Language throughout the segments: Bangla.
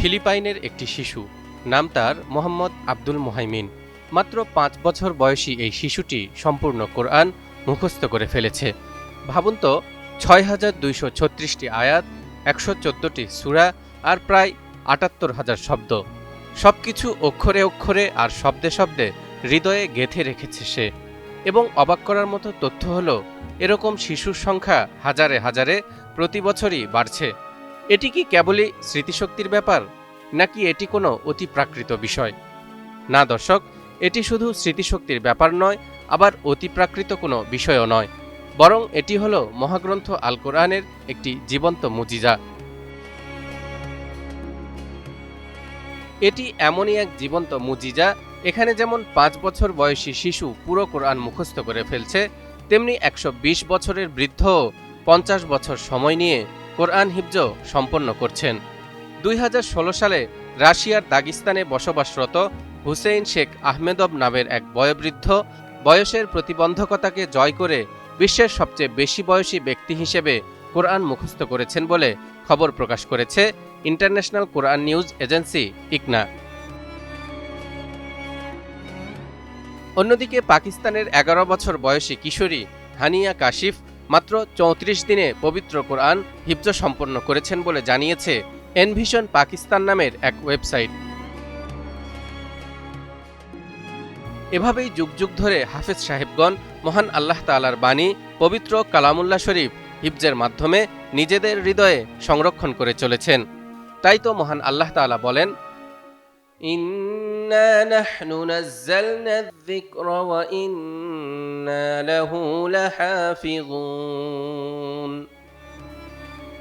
ফিলিপাইনের একটি শিশু, নাম তার মোহাম্মদ আব্দুল মুহাইমিন। মাত্র ৫ বছর বয়সী এই শিশুটি সম্পূর্ণ কোরআন মুখস্থ করে ফেলেছে। ভাবুন তো, ৬,২৩৬টি আয়াত, ১১৪টি সূরা আর প্রায় ৭৮,০০০ শব্দ, সবকিছু অক্ষরে অক্ষরে আর শব্দে শব্দে হৃদয়ে গেঁথে রেখেছে সে। এবং অবাক করার মতো তথ্য হলো, এরকম শিশুর সংখ্যা হাজারে হাজারে প্রতি বছরই বাড়ছে। এটি কি কেবলই স্মৃতিশক্তির ব্যাপার, নাকি এটি কোনো অতিপ্রাকৃত বিষয়? না দর্শক, এটি শুধু স্মৃতিশক্তির ব্যাপার নয়, আবার অতিপ্রাকৃত কোনো বিষয়ও নয়, বরং এটি হলো মহাগ্রন্থ আল কোরআনের একটি জীবন্ত মুজিজা। এটি এমনই এক জীবন্ত মুজিজা, এখানে যেমন ৫ বছর বয়সী শিশু পুরো কোরআন মুখস্থ করে ফেলছে, তেমনি ১২০ বছরের বৃদ্ধ ৫০ বছর সময় নিয়ে কোরআন হিফজ সম্পন্ন করছেন। ২০১৬ সালে রাশিয়ার দাগিস্তানে বসবাসরত হুসেইন শেখ আহমেদভ নামের এক বয়োবৃদ্ধ বয়সের প্রতিবন্ধকতাকে জয় করে বিশ্বের সবচেয়ে বেশি বয়সী ব্যক্তি হিসেবে কোরআন মুখস্থ করেছেন বলে খবর প্রকাশ করেছে ইন্টারন্যাশনাল কোরআন নিউজ এজেন্সি ইকনা। অন্যদিকে পাকিস্তানের ১১ বছর বয়সী কিশোরী হানিয়া কাশিফ মাত্র ৩৪ দিনে পবিত্র কোরআন হিফজ সম্পন্ন করেছেন বলে জানিয়েছে এনভিশন পাকিস্তান নামের এক ওয়েবসাইট। এভাবেই যুগ যুগ ধরে হাফেজ সাহেবগণ মহান আল্লাহ তাআলার বাণী পবিত্র কালামুল্লাহ শরীফ হিফজের মাধ্যমে নিজেদের হৃদয়ে সংরক্ষণ করে চলেছেন। তাই তো মহান আল্লাহ তাআলা বলেন, ইন্না নাহনু নাযালনা যিকরা ওয়া ইন্না লাহু লাহাফিযুন।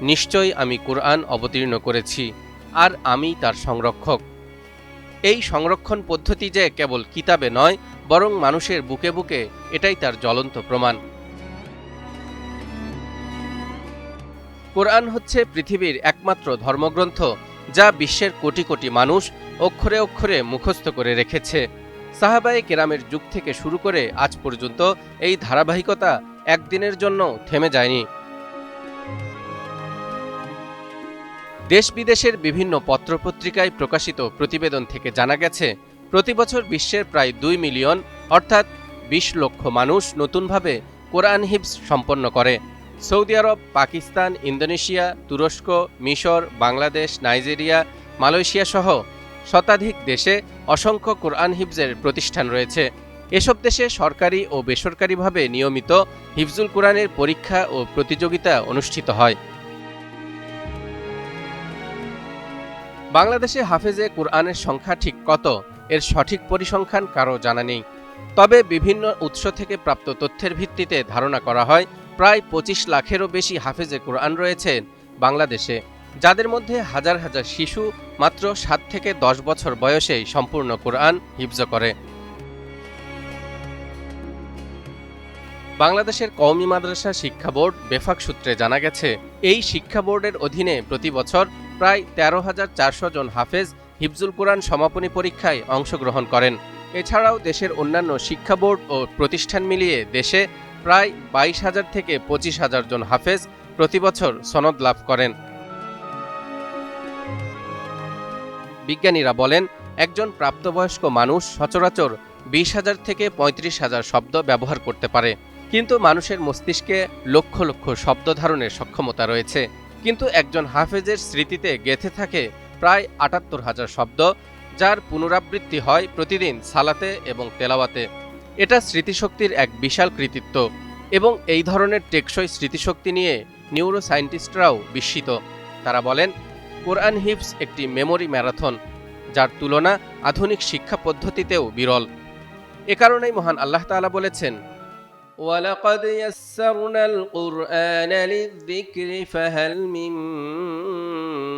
নিশ্চয়ই আমি কোরআন অবতীর্ণ করেছি, আর আমি তার সংরক্ষক। এই সংরক্ষণ পদ্ধতি যে কেবল কিতাবে নয়, বরং মানুষের বুকে বুকে এটাই তার জ্বলন্ত প্রমাণ। কোরআন হচ্ছে পৃথিবীর একমাত্র ধর্মগ্রন্থ যা বিশ্বের কোটি কোটি মানুষ অক্ষরে অক্ষরে মুখস্থ করে রেখেছে। সাহাবায়ে কেরামের যুগ থেকে শুরু করে আজ পর্যন্ত এই ধারাবাহিকতা একদিনের জন্য থেমে যায়নি। দেশ বিদেশের বিভিন্ন পত্রপত্রিকায় প্রকাশিত প্রতিবেদন থেকে জানা গেছে, প্রতি বছর বিশ্বের প্রায় ২ মিলিয়ন অর্থাৎ ২০ লক্ষ মানুষ নতুনভাবে কোরআন হিফজ সম্পন্ন করে। সৌদি আরব, পাকিস্তান, ইন্দোনেশিয়া, তুরস্ক, মিশর, বাংলাদেশ, নাইজেরিয়া, মালয়েশিয়া সহ শতাধিক দেশে অসংখ্য কোরআন হিফজের প্রতিষ্ঠান রয়েছে। এসব দেশে সরকারি ও বেসরকারিভাবে নিয়মিত হিফজুল কোরআনের পরীক্ষা ও প্রতিযোগিতা অনুষ্ঠিত হয়। বাংলাদেশে হাফেজে কোরআনের সংখ্যা ঠিক কত, এর সঠিক পরিসংখ্যান কারও জানা নেই। তবে বিভিন্ন উৎস থেকে প্রাপ্ত তথ্যের ভিত্তিতে ধারণা করা হয় প্রায় ২৫ লাখেরও বেশি হাফেজে কোরআন রয়েছেন বাংলাদেশে, যাদের মধ্যে হাজার হাজার শিশু মাত্র ৭ থেকে ১০ বছর বয়সেই সম্পূর্ণ কোরআন হিফজ করে। বাংলাদেশের কওমি মাদ্রাসা শিক্ষা বোর্ড বেফাক সূত্রে জানা গেছে, এই শিক্ষা বোর্ডের অধীনে প্রতি বছর প্রায় ১৩,৪০০ জন হাফেজ হিফজুল কোরআন সমাপনী পরীক্ষায় অংশগ্রহণ করেন। এছাড়াও দেশের অন্যান্য শিক্ষা বোর্ড ও প্রতিষ্ঠান মিলিয়ে দেশে প্রায় ২২,০০০ থেকে ২৫,০০০ জন হাফেজ প্রতি বছর সনদ লাভ করেন। বিজ্ঞানীরা বলেন, একজন প্রাপ্তবয়স্ক মানুষ সচরাচর ২০,০০০ থেকে ৩৫,০০০ শব্দ ব্যবহার করতে পারে, কিন্তু মানুষের মস্তিষ্কে লক্ষ লক্ষ শব্দ ধারণের সক্ষমতা রয়েছে। কিন্তু একজন হাফেজের স্মৃতিতে গেঁথে থাকে প্রায় ৭৮,০০০ শব্দ, যার পুনরাবৃত্তি হয় প্রতিদিন সালাতে এবং তেলাওয়াতে। এটা স্মৃতিশক্তির এক বিশাল কৃতিত্ব, এবং এই ধরনের টেকসই স্মৃতিশক্তি নিয়ে নিউরো সায়েন্টিস্টরাও বিস্মিত। তারা বলেন, কোরআন হিফজ একটি মেমোরি ম্যারাথন, যার তুলনা আধুনিক শিক্ষা পদ্ধতিতেও বিরল। এ কারণেই মহান আল্লাহ তাআলা বলেছেন, ওয়ালাকাদ ইয়াসসারনাল কুরআনা লিযিকরি ফাহাল মিন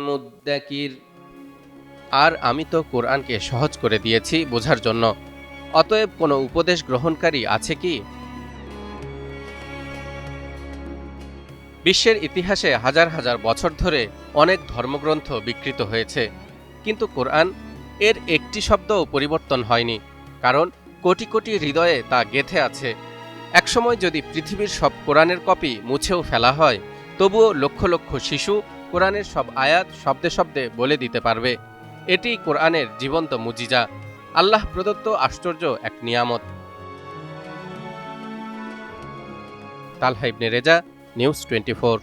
মুদ্দাকির। আর আমি তো কোরআনকে সহজ করে দিয়েছি বোঝার জন্য, অতএব কোনো উপদেশ গ্রহণকারী আছে কি? বিশ্বের ইতিহাসে হাজার হাজার বছর ধরে অনেক ধর্মগ্রন্থ বিকৃত হয়েছে, কিন্তু কোরআন এর একটি শব্দও পরিবর্তন হয়নি, কারণ কোটি কোটি হৃদয়ে তা গেঁথে আছে। একসময় যদি পৃথিবীর সব কোরআনের কপি মুছেও ফেলা হয়, তবুও লক্ষ লক্ষ শিশু কোরআনের সব আয়াত শব্দে শব্দে বলে দিতে পারবে। এটি কোরআনের জীবন্ত মুজিজা, আল্লাহ প্রদত্ত আশ্চর্য এক নিয়ামত। তালহা ইবনে রেজা, নিউজ 24।